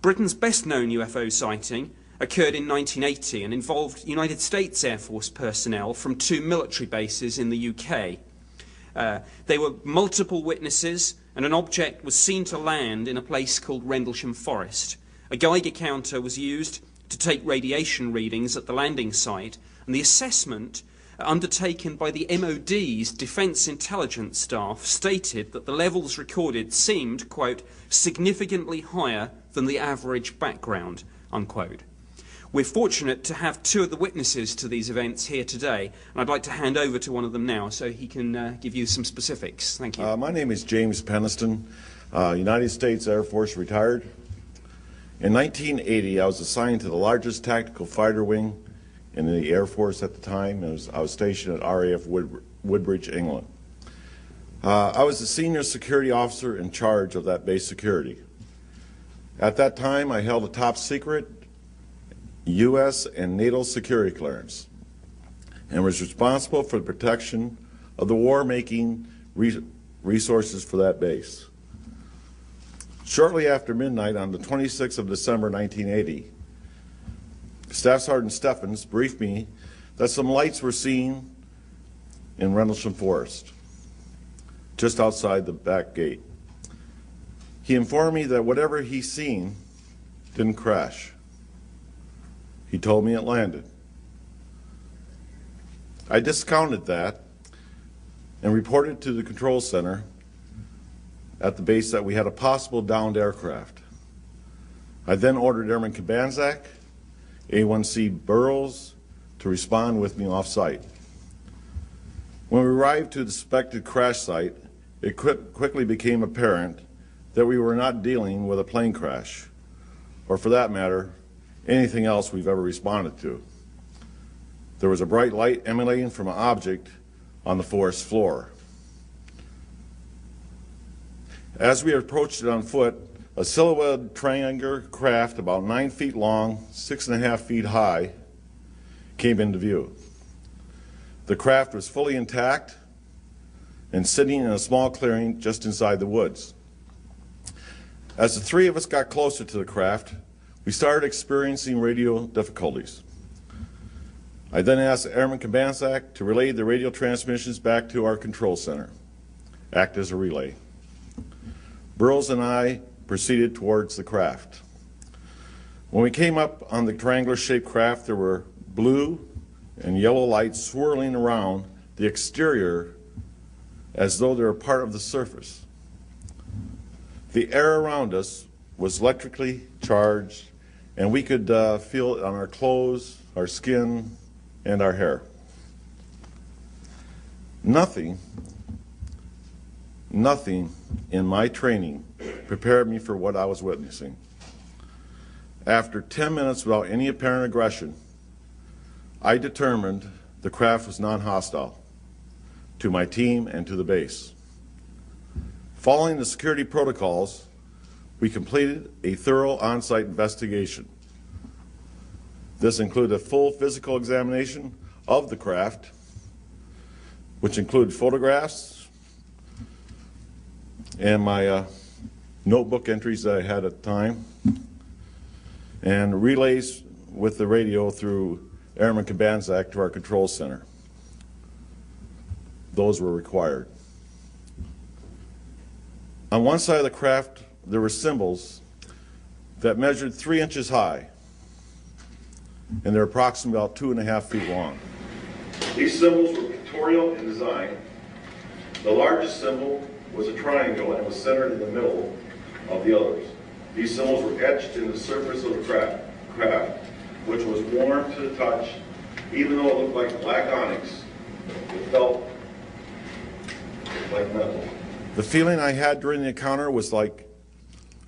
Britain's best-known UFO sighting occurred in 1980 and involved United States Air Force personnel from 2 military bases in the UK. There were multiple witnesses, and an object was seen to land in a place called Rendlesham Forest. A Geiger counter was used to take radiation readings at the landing site, and the assessment undertaken by the MOD's Defence Intelligence staff stated that the levels recorded seemed, quote, significantly higher than the average background, unquote. We're fortunate to have 2 of the witnesses to these events here today, and I'd like to hand over to one of them now so he can give you some specifics. Thank you. My name is James Penniston, United States Air Force retired. In 1980, I was assigned to the largest tactical fighter wing in the Air Force at the time. I was stationed at RAF Woodbridge, England. I was the senior security officer in charge of that base security. At that time, I held a top secret U.S. and NATO security clearance and was responsible for the protection of the war-making resources for that base. Shortly after midnight on the 26th of December 1980, Staff Sergeant Steffens briefed me that some lights were seen in Rendlesham Forest, just outside the back gate. He informed me that whatever he seen didn't crash. He told me it landed. I discounted that and reported to the control center at the base that we had a possible downed aircraft. I then ordered Airman Kabanzak, A1C Burroughs to respond with me off-site. When we arrived to the suspected crash site, it quickly became apparent that we were not dealing with a plane crash, or for that matter, anything else we've ever responded to. There was a bright light emanating from an object on the forest floor. As we approached it on foot, a silhouetted triangular craft about 9 feet long, 6.5 feet high, came into view. The craft was fully intact and sitting in a small clearing just inside the woods. As the 3 of us got closer to the craft, we started experiencing radio difficulties. I then asked Airman Kabanzak to relay the radio transmissions back to our control center, act as a relay. Burroughs and I proceeded towards the craft. When we came up on the triangular-shaped craft, there were blue and yellow lights swirling around the exterior as though they were part of the surface. The air around us was electrically charged, and we could feel it on our clothes, our skin, and our hair. Nothing in my training prepared me for what I was witnessing. After 10 minutes without any apparent aggression, I determined the craft was non-hostile to my team and to the base. Following the security protocols, we completed a thorough on-site investigation. This included a full physical examination of the craft, which included photographs and my notebook entries that I had at the time, and relays with the radio through Airman Kabanzak to our control center. Those were required. On one side of the craft, there were symbols that measured 3 inches high, and they're approximately about 2.5 feet long. These symbols were pictorial in design. The largest symbol was a triangle and was centered in the middle of the others. These symbols were etched in the surface of the craft, which was warm to the touch. Even though it looked like black onyx, it felt like metal. The feeling I had during the encounter was like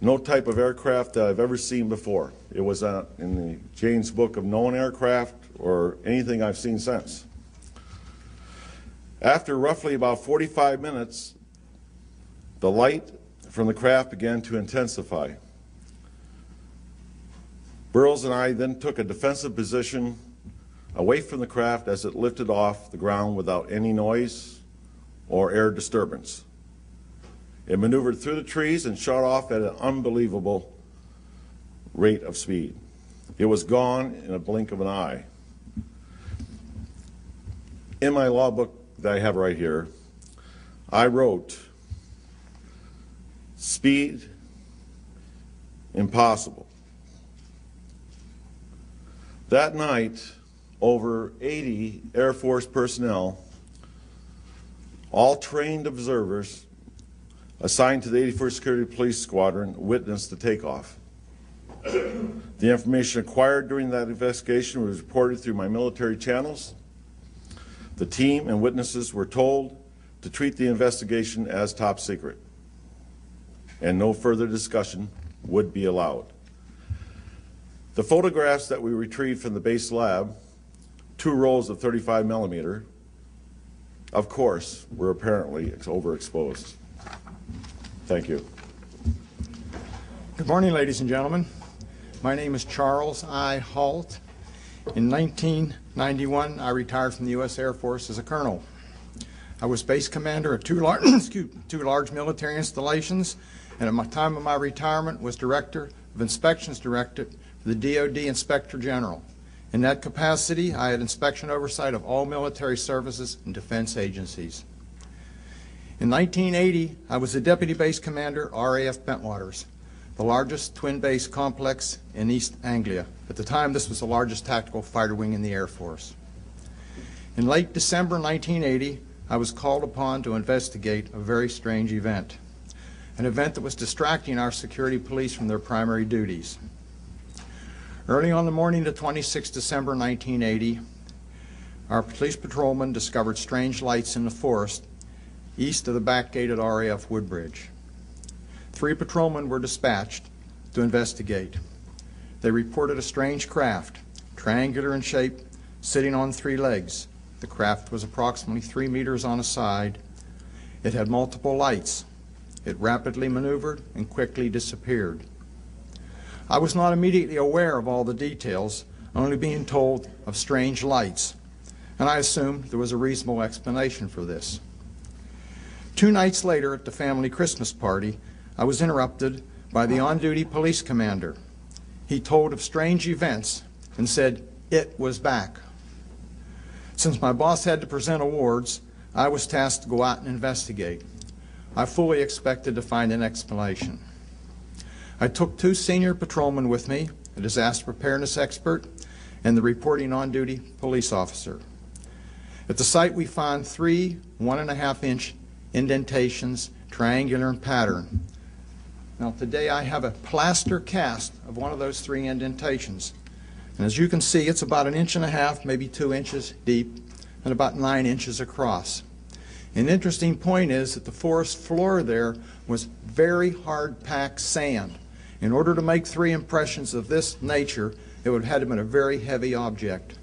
no type of aircraft that I've ever seen before. It was in the Jane's Book of Known Aircraft or anything I've seen since. After roughly about 45 minutes, the light from the craft began to intensify. Burroughs and I then took a defensive position away from the craft as it lifted off the ground without any noise or air disturbance. It maneuvered through the trees and shot off at an unbelievable rate of speed. It was gone in a blink of an eye. In my law book that I have right here, I wrote, speed, impossible. That night, over 80 Air Force personnel, all trained observers assigned to the 81st Security Police Squadron, witnessed the takeoff. The information acquired during that investigation was reported through my military channels. The team and witnesses were told to treat the investigation as top secret, and no further discussion would be allowed. The photographs that we retrieved from the base lab, 2 rolls of 35 millimeter, of course, were apparently overexposed. Thank you. Good morning, ladies and gentlemen. My name is Charles I. Halt. In 1991, I retired from the U.S. Air Force as a colonel. I was base commander of 2 large military installations, and at my time of my retirement was director of inspections directorate for the DoD Inspector General. In that capacity, I had inspection oversight of all military services and defense agencies. In 1980, I was the deputy base commander, RAF Bentwaters, the largest twin base complex in East Anglia. At the time, this was the largest tactical fighter wing in the Air Force. In late December 1980, I was called upon to investigate a very strange event, an event that was distracting our security police from their primary duties. Early on the morning of 26 December 1980, our police patrolman discovered strange lights in the forest east of the back gate at RAF Woodbridge. 3 patrolmen were dispatched to investigate. They reported a strange craft, triangular in shape, sitting on 3 legs. The craft was approximately 3 meters on a side. It had multiple lights. It rapidly maneuvered and quickly disappeared. I was not immediately aware of all the details, only being told of strange lights, and I assumed there was a reasonable explanation for this. 2 nights later at the family Christmas party, I was interrupted by the on-duty police commander. He told of strange events and said it was back. Since my boss had to present awards, I was tasked to go out and investigate. I fully expected to find an explanation. I took 2 senior patrolmen with me, a disaster preparedness expert, and the reporting on-duty police officer. At the site we found 3 1.5-inch indentations, triangular in pattern. Now today I have a plaster cast of one of those 3 indentations. And as you can see, it's about 1.5 inches, maybe 2 inches deep, and about 9 inches across. An interesting point is that the forest floor there was very hard-packed sand. In order to make 3 impressions of this nature, it would have had to have been a very heavy object.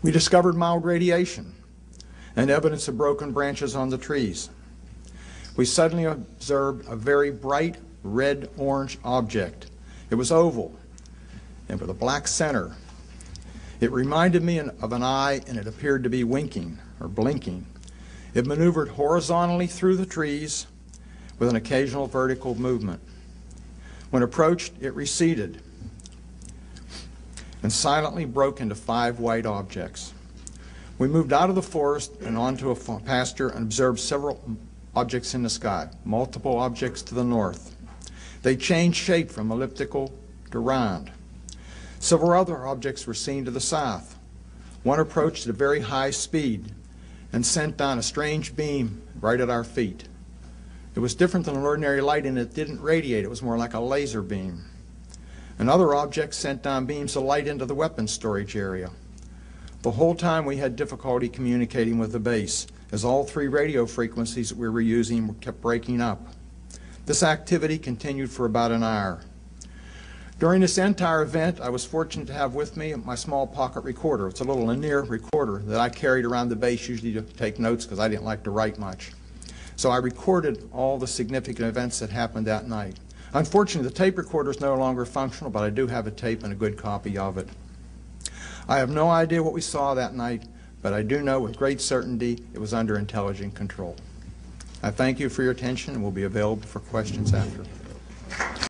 We discovered mild radiation and evidence of broken branches on the trees. We suddenly observed a very bright red-orange object. It was oval and with a black center. It reminded me of an eye, and it appeared to be winking or blinking. It maneuvered horizontally through the trees with an occasional vertical movement. When approached, it receded and silently broke into 5 white objects. We moved out of the forest and onto a pasture and observed several objects in the sky, multiple objects to the north. They changed shape from elliptical to round. Several other objects were seen to the south. One approached at a very high speed and sent down a strange beam right at our feet. It was different than an ordinary light, and it didn't radiate. It was more like a laser beam. Another object sent down beams of light into the weapons storage area. The whole time we had difficulty communicating with the base, as all 3 radio frequencies that we were using kept breaking up. This activity continued for about an hour. During this entire event, I was fortunate to have with me my small pocket recorder. It's a little linear recorder that I carried around the base, usually to take notes because I didn't like to write much. So I recorded all the significant events that happened that night. Unfortunately, the tape recorder is no longer functional, but I do have a tape and a good copy of it. I have no idea what we saw that night, but I do know with great certainty it was under intelligent control. I thank you for your attention and will be available for questions after.